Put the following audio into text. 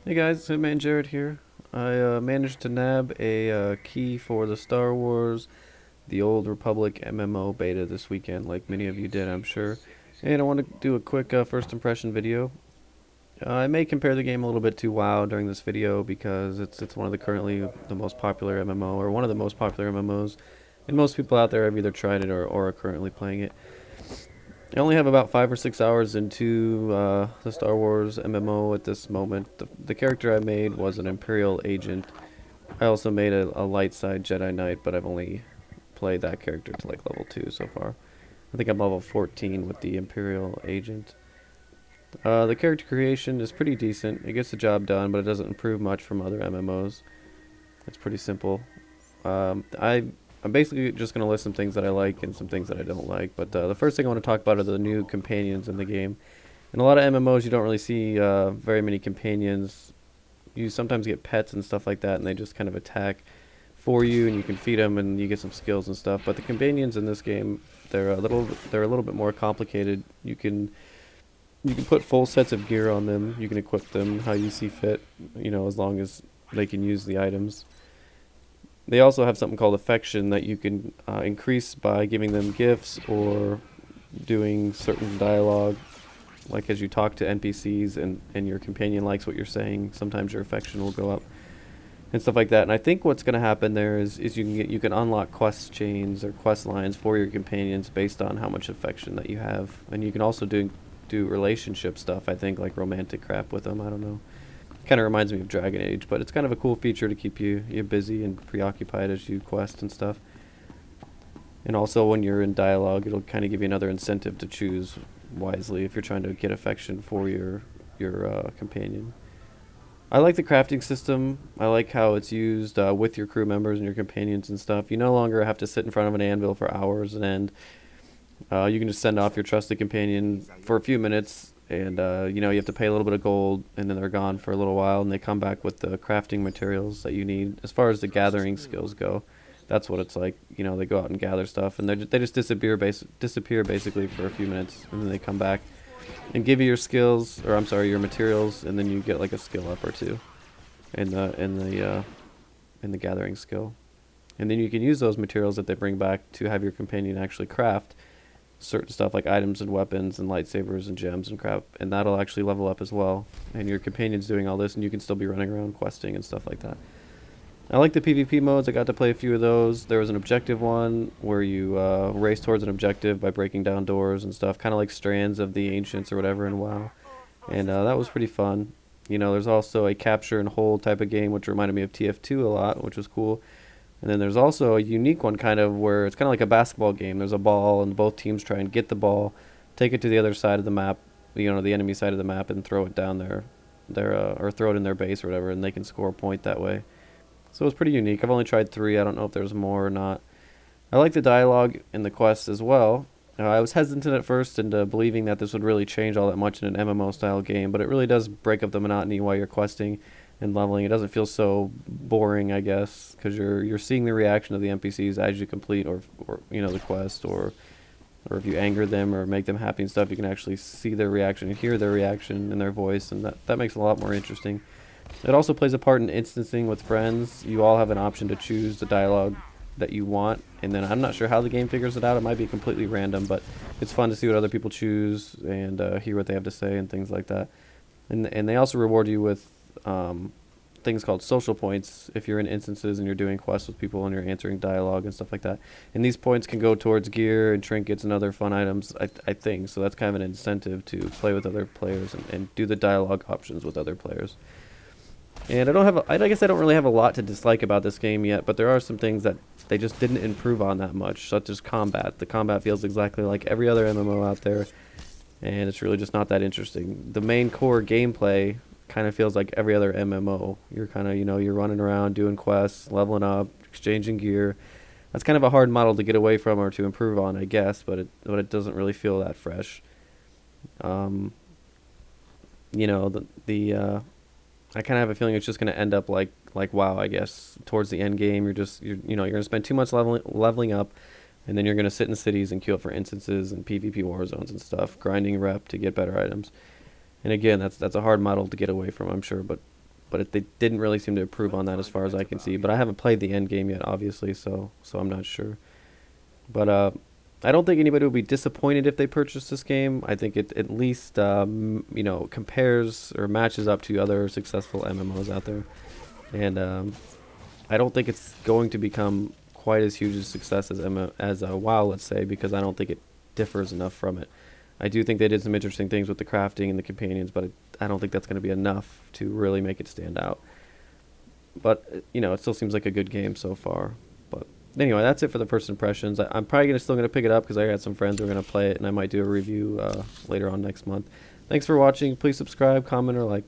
Hey guys, Hitman Jaret here. I managed to nab a key for the Star Wars The Old Republic MMO beta this weekend, like many of you did, I'm sure. And I want to do a quick first impression video. I may compare the game a little bit to WoW during this video because it's one of the currently the most popular MMO, or one of the most popular MMOs, and most people out there have either tried it or are currently playing it. I only have about 5 or 6 hours into the Star Wars MMO at this moment. The character I made was an Imperial agent. I also made a light side Jedi Knight, but I've only played that character to like level 2 so far. I think I'm level 14 with the Imperial agent. The character creation is pretty decent. It gets the job done, but it doesn't improve much from other MMOs. It's pretty simple. I'm basically just going to list some things that I like and some things that I don't like. But the first thing I want to talk about are the new companions in the game. In a lot of MMOs, you don't really see very many companions. You sometimes get pets and stuff like that, and they just kind of attack for you, and you can feed them, and you get some skills and stuff. But the companions in this game, they're a little bit more complicated. You can put full sets of gear on them. You can equip them how you see fit, as long as they can use the items. They also have something called affection that you can increase by giving them gifts or doing certain dialogue. Like as you talk to NPCs and your companion likes what you're saying, sometimes your affection will go up and stuff like that. And I think what's going to happen there is you can unlock quest chains or quest lines for your companions based on how much affection that you have, and you can also do relationship stuff. I think like romantic crap with them. I don't know. Kind of reminds me of Dragon Age, but it's kind of a cool feature to keep you busy and preoccupied as you quest and stuff. And also when you're in dialogue, it'll kind of give you another incentive to choose wisely if you're trying to get affection for your companion. I like the crafting system. I like how it's used with your crew members and your companions and stuff. You no longer have to sit in front of an anvil for hours and end. You can just send off your trusted companion for a few minutes, and you have to pay a little bit of gold, and then they're gone for a little while, and they come back with the crafting materials that you need. As far as the gathering skills go, that's what it's like. They go out and gather stuff, and they just disappear basically for a few minutes, and then they come back and give you your skills, or I'm sorry, your materials, and then you get like a skill up or two in the gathering skill, and then you can use those materials that they bring back to have your companion actually craft certain stuff like items and weapons and lightsabers and gems and crap, and that'll actually level up as well. And your companion's doing all this, and you can still be running around questing and stuff like that. I like the PvP modes. I got to play a few of those. There was an objective one where you race towards an objective by breaking down doors and stuff, kind of like Strands of the Ancients or whatever in WoW. And that was pretty fun. There's also a capture and hold type of game, which reminded me of TF2 a lot, which was cool. And then there's also a unique one kind of where it's kind of like a basketball game. There's a ball, and both teams try and get the ball, take it to the other side of the map, the enemy side of the map, and throw it down or throw it in their base or whatever, and they can score a point that way. So it's pretty unique. I've only tried 3. I don't know if there's more or not. I like the dialogue in the quests as well. I was hesitant at first into believing that this would really change all that much in an MMO style game, but it really does break up the monotony while you're questing and leveling. It doesn't feel so boring, I guess, because you're seeing the reaction of the NPCs as you complete or the quest, or if you anger them or make them happy and stuff, you can actually see their reaction and hear their reaction in their voice, and that makes it a lot more interesting. It also plays a part in instancing with friends. You all have an option to choose the dialogue that you want, and then I'm not sure how the game figures it out. It might be completely random, but it's fun to see what other people choose and hear what they have to say and things like that. And they also reward you with things called social points if you're in instances and you're doing quests with people and you're answering dialogue and stuff like that. And these points can go towards gear and trinkets and other fun items, I think. So that's kind of an incentive to play with other players and do the dialogue options with other players. And I guess I don't really have a lot to dislike about this game yet, but there are some things that they just didn't improve on that much, such as combat. The combat feels exactly like every other MMO out there, and it's really just not that interesting. The main core gameplay kind of feels like every other MMO. You're kind of, you're running around doing quests, leveling up, exchanging gear. That's kind of a hard model to get away from or to improve on, I guess, but it doesn't really feel that fresh. Um, you know, the I kind of have a feeling it's just going to end up like WoW, I guess. Towards the end game, you're going to spend too much leveling up, and then you're going to sit in cities and queue up for instances and PvP war zones and stuff, grinding rep to get better items. And again, that's a hard model to get away from, I'm sure, but but they didn't really seem to improve on that as far as I can see. But I haven't played the end game yet, obviously, so I'm not sure. But I don't think anybody would be disappointed if they purchased this game. I think it at least compares or matches up to other successful MMOs out there, and I don't think it's going to become quite as huge a success as WoW, let's say, because I don't think it differs enough from it. I do think they did some interesting things with the crafting and the companions, but I don't think that's going to be enough to really make it stand out. But it still seems like a good game so far. But anyway, that's it for the first impressions. I'm probably still going to pick it up because I got some friends who are going to play it, and I might do a review later on next month. Thanks for watching. Please subscribe, comment, or like.